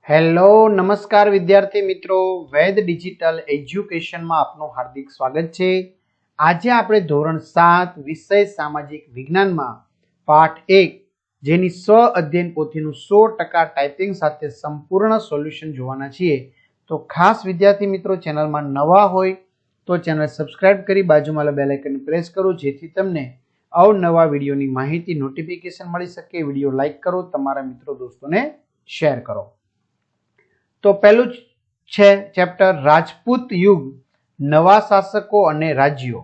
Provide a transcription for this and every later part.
Hello નમસ્કાર વિદ્યાર્થી મિત્રો, વેદ ડિજિટલ એજ્યુકેશનમાં આપનું હાર્દિક સ્વાગત છે। આજે આપણે ધોરણ 7 વિષય સામાજિક વિજ્ઞાનમાં પાઠ 1 જેની સ્વ અધ્યયન પોથીનું 100% ટાઈપિંગ સાથે સંપૂર્ણ સોલ્યુશન જોવાના છીએ। તો ખાસ વિદ્યાર્થી મિત્રો, ચેનલમાં નવા હોય તો ચેનલ સબસ્ક્રાઇબ કરી બાજુમાં બેલ આઇકન પ્રેસ કરો, જેથી તમને અવનવા વિડીયોની માહિતી નોટિફિકેશન મળી શકે। વિડીયો લાઈક કરો, તમારા મિત્રો દોસ્તોને શેર કરો। તો પહેલું છે ચેપ્ટર રાજપૂત યુગ, નવા શાસકો અને રાજ્યો।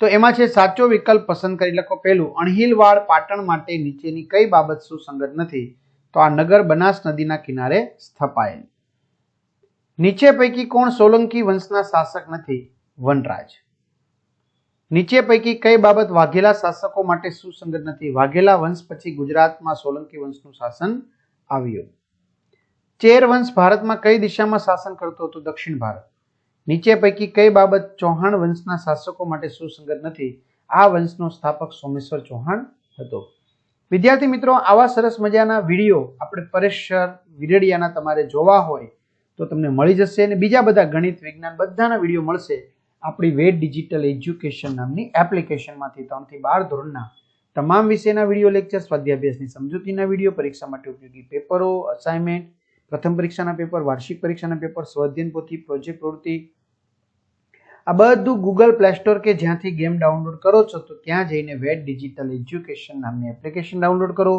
તો એમાં છે સાચો વિકલ્પ પસંદ કરી લખો। પહેલું, અણહિલવાડ પાટણ માટે નીચેની કઈ બાબત સુસંગત નથી? તો આ નગર બનાસ નદીના કિનારે સ્થપાયેલ। નીચે પૈકી કોણ સોલંકી વંશના શાસક નથી? વનરાજ। નીચે પૈકી કઈ બાબત વાઘેલા શાસકો માટે સુસંગત નથી? વાઘેલા વંશ પછી ગુજરાતમાં સોલંકી વંશનું શાસન આવ્યું। ચેર વંશ ભારતમાં કઈ દિશામાં શાસન કરતો હતો? દક્ષિણ ભારત। નીચે પૈકી કઈ બાબત ચૌહાણ વંશના શાસકો માટે સુસંગત નથી? આ વંશનો સ્થાપક સોમેશ્વર ચૌહાણ હતો। વિદ્યાર્થી મિત્રો, આવા સરસ મજાના વિડીયો આપણે પરેશ સર વિરડિયાના તમારે જોવા હોય તો તમને મળી જશે, અને બીજા બધા ગણિત વિજ્ઞાન બધાના વિડીયો મળશે આપણી વેદ ડિજિટલ એજ્યુકેશન નામની એપ્લિકેશનમાંથી। 3 થી 12 ધોરણના તમામ વિષયના વિડીયો લેક્ચર, સ્વાધ્યાય સમજૂતીના વિડીયો, પરીક્ષા માટે ઉપયોગી પેપરો, અસાઇનમેન્ટ, પ્રથમ પરીક્ષાના પેપર, વાર્ષિક પરીક્ષાના પેપર, સ્વઅધ્યયન પોથી, પ્રોજેક્ટ પ્રવૃત્તિ, આ બધું ગૂગલ પ્લે સ્ટોર કે જ્યાંથી ગેમ ડાઉનલોડ કરો છો તો ત્યાં જઈને વેદ ડિજિટલ એજ્યુકેશન નામની એપ્લિકેશન ડાઉનલોડ કરો।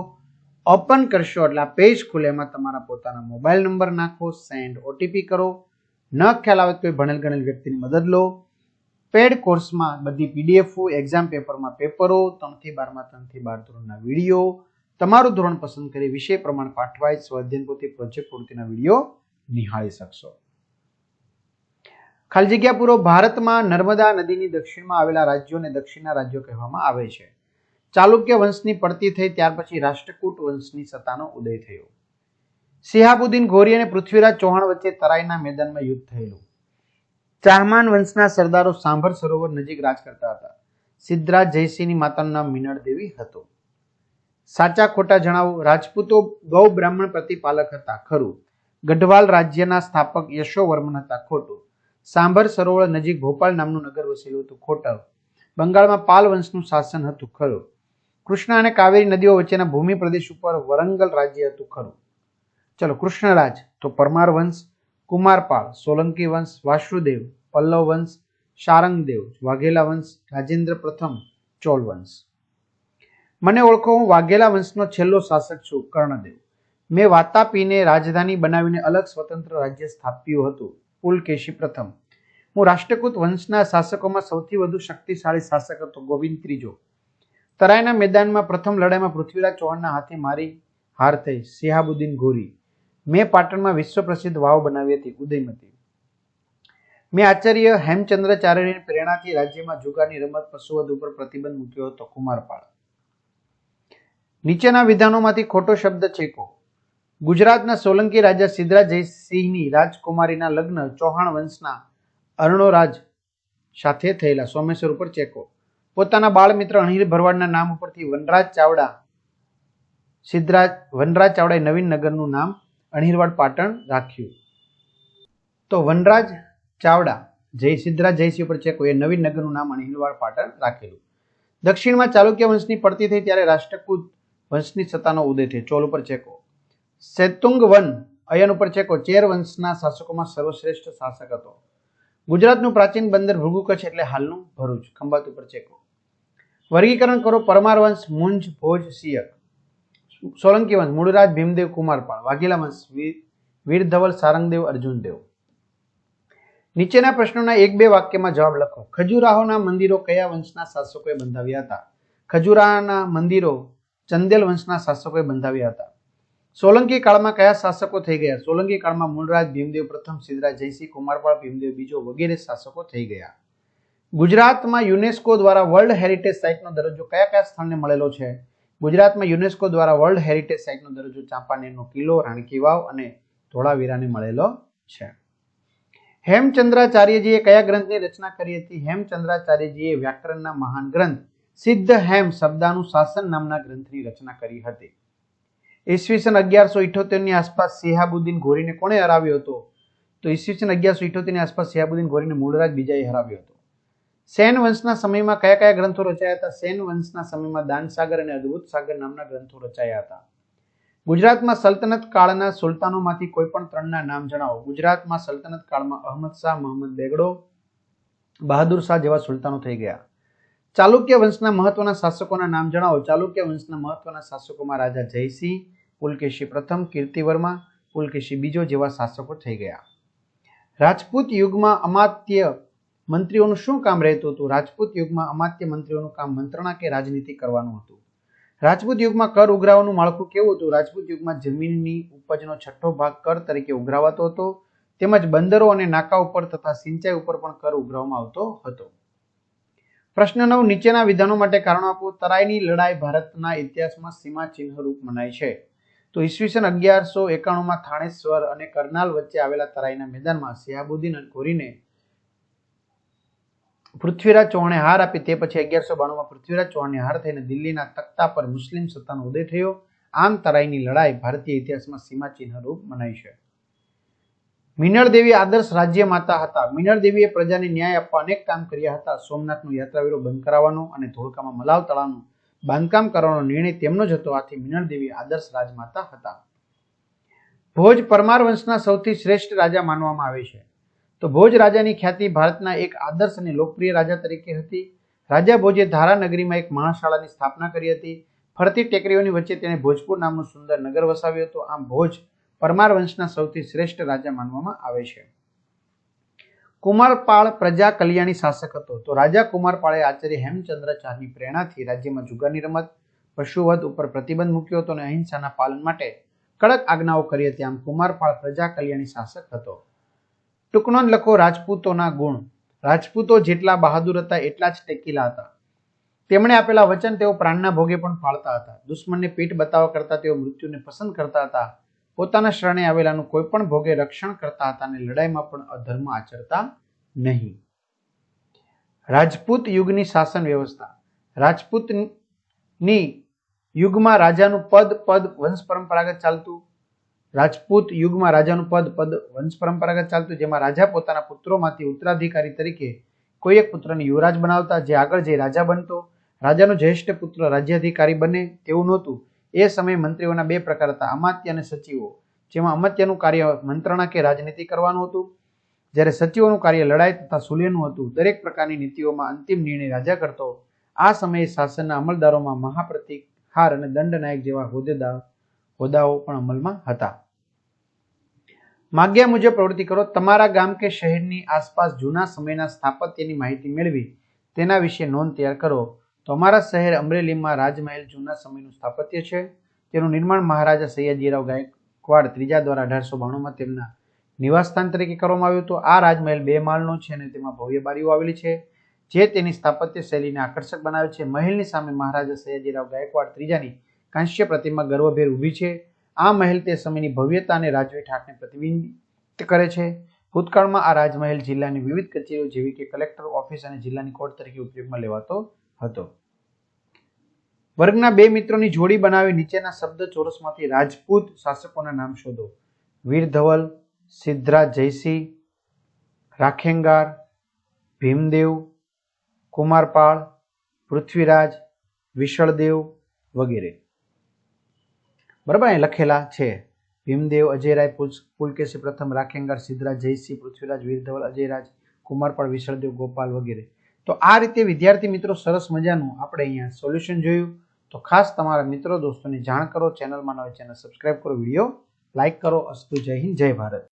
ઓપન કરશો એટલે આ પેજ ખુલે, એમાં તમારા પોતાના મોબાઈલ નંબર નાખો, સેન્ડ ઓટીપી કરો। ન ખ્યાલ આવે તો કોઈ ભણેલ ગણેલ વ્યક્તિની મદદ લો। પેડ કોર્સમાં બધી પીડીએફો, એક્ઝામ પેપરમાં પેપરો, 3 થી 12 માં 3 થી 12 ધોરણના વિડીયો, તમારું ધોરણ પસંદ કરી વિષય પ્રમાણે પાઠવાઇઝ, સ્વાધ્યાયન પોથી, પ્રોજેક્ટ પ્રવૃત્તિના વિડીયો નિહાળી શકશો। ખાલી જગ્યા પૂરો। ભારતમાં નર્મદા નદીની દક્ષિણમાં આવેલા રાજ્યોને દક્ષિણના રાજ્યો કહેવામાં આવે છે। ચાલુક્ય વંશની પડતી થઈ ત્યાર પછી રાષ્ટ્રકૂટ વંશની સત્તાનો ઉદય થયો। શિહાબુદ્દીન ઘોરી અને પૃથ્વીરાજ ચૌહાણ વચ્ચે તરાઈના મેદાનમાં યુદ્ધ થયેલું। ચાહમાન વંશના સરદારો સાંભર સરોવર નજીક રાજ કરતા હતા। સિદ્ધરાજ જયસિંહની માતાનું નામ મીનળ દેવી હતું। સાચા ખોટા જણાવો। રાજપૂતો ગૌ બ્રાહ્મણ પ્રતિપાલક હતા, ખરું। ગઢવાલ રાજ્યના સ્થાપક યશોવર્મન હતા, ખોટું। સાંભર સરોવર નજીક ભોપાલ નામનું નગર વસેલું હતું, ખોટું। બંગાળમાં પાલ વંશનું શાસન હતું, ખરું। કૃષ્ણ અને કાવેરી નદીઓ વચ્ચેના ભૂમિ પ્રદેશ ઉપર વરંગલ રાજ્ય હતું, ખરું। ચલો, કૃષ્ણરાજ તો પરમાર વંશ, કુમારપાળ સોલંકી વંશ, વાસુદેવ પલ્લવ વંશ, શારંગદેવ વાઘેલા વંશ, રાજેન્દ્ર પ્રથમ ચોલ વંશ। મને ઓળખો, હું વાઘેલા વંશનો છેલ્લો શાસક છું, કર્ણદેવ। મેં વાતાપીને રાજધાની બનાવીને અલગ સ્વતંત્ર રાજ્ય સ્થાપ્યું હતું, પુલકેશી પ્રથમ। હું રાષ્ટ્રકૂટ વંશના શાસકોમાં સૌથી વધુ શક્તિશાળી શાસક હતો, ગોવિંદ ત્રીજો। તરાઈના મેદાનમાં પ્રથમ લડાઈમાં પૃથ્વીરાજ ચૌહાણના હાથે મારી હાર થઈ, શિહાબુદ્દીન ઘોરી। મેં પાટણમાં વિશ્વ પ્રસિદ્ધ વાવ બનાવી હતી, ઉદયમતી। મેં આચાર્ય હેમચંદ્રાચાર્યની પ્રેરણાથી રાજ્યમાં જુગારની રમત, પશુવધ ઉપર પ્રતિબંધ મૂક્યો હતો, કુમારપાળ। નીચેના વિધાનોમાંથી ખોટો શબ્દ ચેકો। ગુજરાતના સોલંકી રાજા સિદ્ધરાજ જયસિંહની રાજકુમારીના લગ્ન ચૌહાણ વંશના અર્ણોરાજ સાથે થયેલા, સોમેશ્વર ઉપર ચેકો। પોતાના બાળ મિત્ર અણહિલ ભરવાડના નામ ઉપરથી વનરાજ ચાવડાએ નવીન નગરનું નામ અણહિલવાડ પાટણ રાખ્યું। તો વનરાજ ચાવડા સિદ્ધરાજ જયસિંહ ઉપર ચેકો, એ નવીન નગરનું નામ અણહિલવાડ પાટણ રાખેલું। દક્ષિણમાં ચાલુક્ય વંશની પડતી થઈ ત્યારે રાષ્ટ્રકૂટ વંશની સત્તાનો ઉદય થયો, ચોલ ઉપર ચેકો। સેતુંગ વન અયન ઉપર ચેકો, ચેર વંશના શાસકોમાં સર્વશ્રેષ્ઠ શાસક હતો। ગુજરાતનું પ્રાચીન બંદર ભૃગુ કચ્છ એટલે હાલનું ભરૂચ, ખંભાત ઉપર ચેકો। વર્ગીકરણ કરો। પરમાર વંશ મુંજ, ભોજ, સિયક। સોલંકી વંશ મૂળરાજ, ભીમદેવ, કુમારપાળ। વાઘેલા વંશ વીરધવલ, સારંગદેવ, અર્જુનદેવ। નીચેના પ્રશ્નોના 1-2 વાક્યમાં જવાબ લખો। ખજુરાહોના મંદિરો કયા વંશના શાસકોએ બંધાવ્યા હતા? ખજુરાહોના મંદિરો ચંદેલ વંશના શાસકોએ બંધાવ્યા હતા। સોલંકી કાળમાં કયા શાસકો થઈ ગયા? સોલંકી કાળમાં મૂળરાજ, ભીમદેવ પ્રથમ, સિદ્ધરાજ જયસિંહ, કુમારપાળ, ભીમદેવ બીજો વગેરે શાસકો થઈ ગયા। ગુજરાતમાં યુનેસ્કો દ્વારા વર્લ્ડ હેરિટેજ સાઇટનો દરજ્જો કયા કયા સ્થળને મળેલો છે? ગુજરાતમાં યુનેસ્કો દ્વારા વર્લ્ડ હેરિટેજ સાઇટનો દરજ્જો ચાંપાનેરનો કિલ્લો, રાણકી વાવ અને ધોળાવીરાને મળેલો છે। હેમચંદ્રાચાર્યજીએ કયા ગ્રંથની રચના કરી હતી? હેમચંદ્રાચાર્યજીએ વ્યાકરણના મહાન ગ્રંથ સિદ્ધ હેમ શબ્દાનુશાસન નામના ગ્રંથની રચના કરી હતી। ઈસવીસન 1178 ની આસપાસ શિહાબુદ્દીન ઘોરીને કોણે હરાવ્યો હતો? તો ઈસવીસન 1178 ની આસપાસ શિહાબુદ્દીન ઘોરીને મૂળરાજ બીજાએ હરાવ્યો હતો. સેન વંશના સમયમાં કયા કયા ગ્રંથો રચાયા હતા? સેન વંશના સમયમાં દાનસાગર અને અદ્ભુત સાગર નામના ગ્રંથો રચાયા હતા. ગુજરાતમાં સલ્તનત કાળના સુલતાનોમાંથી કોઈ પણ ત્રણના નામ જણાવો. ગુજરાતમાં સલ્તનત કાળમાં અહમદ શાહ, મહમદ બેગડો, બહાદુર શાહ જેવા સુલતાનો થઈ ગયા. ચાલુક્ય વંશના મહત્વના શાસકોના નામ જણાવો. ચાલુક્ય વંશના મહત્વના શાસકોમાં રાજા જયસિંહ, પુલકેશી પ્રથમ, કીર્તિવર્મા, પુલકેશી બીજો જેવા શાસકો થઈ ગયા. રાજપૂત યુગમાં અમાત્ય મંત્રીઓનું શું કામ રહેતું હતું? રાજપૂત યુગમાં અમાત્ય મંત્રીઓનું કામ મંત્રણા કે રાજનીતિ કરવાનું હતું. રાજપૂત યુગમાં કર ઉઘરાવાનું માળખું કેવું હતું? રાજપૂત યુગમાં જમીનની ઉપજનો 6ઠ્ઠો ભાગ કર તરીકે ઉઘરાવાતો હતો. તેમજ બંદરો અને નાકા ઉપર તથા સિંચાઈ ઉપર પણ કર ઉઘરાવવામાં આવતો હતો. પ્રશ્ન 9, નીચેના વિધાનો માટે કારણો આપો. તરાઈની લડાઈ ભારતના ઇતિહાસમાં સીમા ચિહ્ન રૂપ મનાય છે. તો ઈસવીસન 1191માં થાણેશ્વર અને કરનાલ વચ્ચે આવેલા તરાઈના મેદાનમાં શિહાબુદ્દીન ઘોરીને પૃથ્વીરાજ ચૌહાણે હાર આપી. તે પછી 1192માં પૃથ્વીરાજ ચૌહાણને હાર થઈને દિલ્હીના તખ્તા પર મુસ્લિમ સત્તાનો ઉદય થયો. આમ તરાઈની લડાઈ ભારતીય ઇતિહાસમાં સીમા ચિહ્ન રૂપ મનાય છે. મિનળ દેવી આદર્શ રાજ્ય માતા હતા. મિનળ દેવીએ પ્રજાને ન્યાય આપવા અનેક કામ કર્યા હતા. સોમનાથનો યાત્રાવેરો બંધ કરાવવાનો અને ધોળકામાં મલાવ તળાવનું બાંધકામ કરવાનો નિર્ણય તેમનો જ હતો. આથી મિનળ દેવી આદર્શ રાજમાતા હતા. ભોજ પરમાર વંશના સૌથી શ્રેષ્ઠ રાજા માનવામાં આવે છે. તો ભોજ રાજાની ખ્યાતિ ભારતના એક આદર્શ અને લોકપ્રિય રાજા તરીકે હતી. રાજા ભોજે ધારા નગરીમાં એક મહાશાળાની સ્થાપના કરી હતી. ફરતી ટેકરીઓની વચ્ચે તેણે ભોજપુર નામનું સુંદર નગર વસાવ્યું હતું. આમ ભોજ પરમાર વંશના સૌથી શ્રેષ્ઠ રાજા માનવામાં આવે છે. કુમારપાળ પ્રજા કલ્યાણી શાસક હતો. તો રાજા કુમારપાળે આચાર્ય હેમચંદ્રાચાર્યની પ્રેરણાથી રાજ્યમાં જુગારની રમત, પશુવધ ઉપર પ્રતિબંધ મૂક્યો હતો અને અહિંસાના પાલન માટે કડક આજ્ઞાઓ કરી હતી. આમ કુમારપાળ પ્રજા કલ્યાણી શાસક હતો. ટૂંકનોંધ લખો. રાજપૂતોના ગુણ. રાજપૂતો જેટલા બહાદુર હતા એટલા જ ટેકીલા હતા. તેમણે આપેલા વચન તેઓ પ્રાણના ભોગે પણ પાળતા હતા. દુશ્મનને પીઠ બતાવવા કરતા તેઓ મૃત્યુને પસંદ કરતા હતા. પોતાના શરણે આવેલાનું કોઈ પણ ભોગે રક્ષણ કરતા હતા અને લડાઈમાં પણ અધર્મ આચરતા નહીં. રાજપૂત યુગની શાસન વ્યવસ્થા. રાજપૂતની યુગમાં રાજાનું પદ વંશ પરંપરાગત ચાલતું. રાજપૂત યુગમાં રાજાનું પદ વંશ પરંપરાગત ચાલતું, જેમાં રાજા પોતાના પુત્રોમાંથી ઉત્તરાધિકારી તરીકે કોઈ એક પુત્રને યુવરાજ બનાવતા, જે આગળ જઈ રાજા બનતો. રાજાનો જ્યેષ્ઠ પુત્ર રાજ્યાધિકારી બને તેવું નહોતું. એ સમયે મંત્રીઓના બે પ્રકાર હતા, અમાત્ય અને સચિવો. જેમાં અમાત્યનું કાર્ય મંત્રણા કે રાજનીતિ કરવાનું હતું, જ્યારે સચિવોનું કાર્ય લડાઈ તથા સુલેહનું હતું. દરેક પ્રકારની નીતિઓમાં અંતિમ નિર્ણય રાજા કરતો. આ સમયે શાસનના અમલદારોમાં મહાપ્રતિહાર અને દંડનાયક જેવા હોદ્દાઓ પણ અમલમાં હતા. માગ્યા મુજબ પ્રવૃત્તિ કરો. તમારા ગામ કે શહેરની આસપાસ જૂના સમયના સ્થાપત્યની માહિતી મેળવી તેના વિશે નોંધ તૈયાર કરો. તો અમારા શહેર અમરેલીમાં રાજમહેલ જૂના સમયનું સ્થાપત્ય છે. તેનું નિર્માણ મહારાજા સયાજીરાવ ગાયકવાડ ત્રીજા દ્વારા 1892માં તેમના નિવાસસ્થાન તરીકે કરવામાં આવ્યું હતું. આ રાજમહેલ 2 માળનો છે અને તેમાં ભવ્ય બારીઓ આવેલી છે, જે તેની સ્થાપત્ય શૈલીને આકર્ષક બનાવે છે. મહેલની સામે મહારાજા સયાજીરાવ ગાયકવાડ ત્રીજાની કાંસ્ય પ્રતિમા ગર્વભેર ઊભી છે. આ મહેલ તે સમયની ભવ્યતા અને રાજવી ઠાઠને પ્રતિબિંબિત કરે છે. ભૂતકાળમાં આ રાજમહેલ જિલ્લાની વિવિધ કચેરીઓ જેવી કે કલેક્ટર ઓફિસ અને જિલ્લાની કોર્ટ તરીકે ઉપયોગમાં લેવાતો હતો. વર્ગના 2 મિત્રોની જોડી બનાવી નીચેના શબ્દ ચોરસમાંથી રાજપૂત શાસકોના નામ શોધો. વીર ધવલ, સિદ્ધરાજ જયસિંહ, રાખેંગાર, ભીમદેવ, કુમારપાળ, પૃથ્વીરાજ, વિશળદેવ વગેરે. બરાબર, અહીં લખેલા છે. ભીમદેવ, અજયરાય, પુલકેશી પ્રથમ, રાખેંગાર, સિદ્ધરાજ જયસિંહ, પૃથ્વીરાજ, વીરધવલ, અજયરાજ, કુમારપાળ, વિશળદેવ, ગોપાલ વગેરે. તો આ રીતે વિદ્યાર્થી મિત્રો સરસ મજાનું આપણે અહીંયા સોલ્યુશન જોયું. તો ખાસ તમારા મિત્રો દોસ્તોને જાણ કરો. ચેનલમાં નવા ચેનલ સબસ્ક્રાઇબ કરો, વિડીયો લાઈક કરો. અસ્તુ. જય હિન્દ, જય ભારત.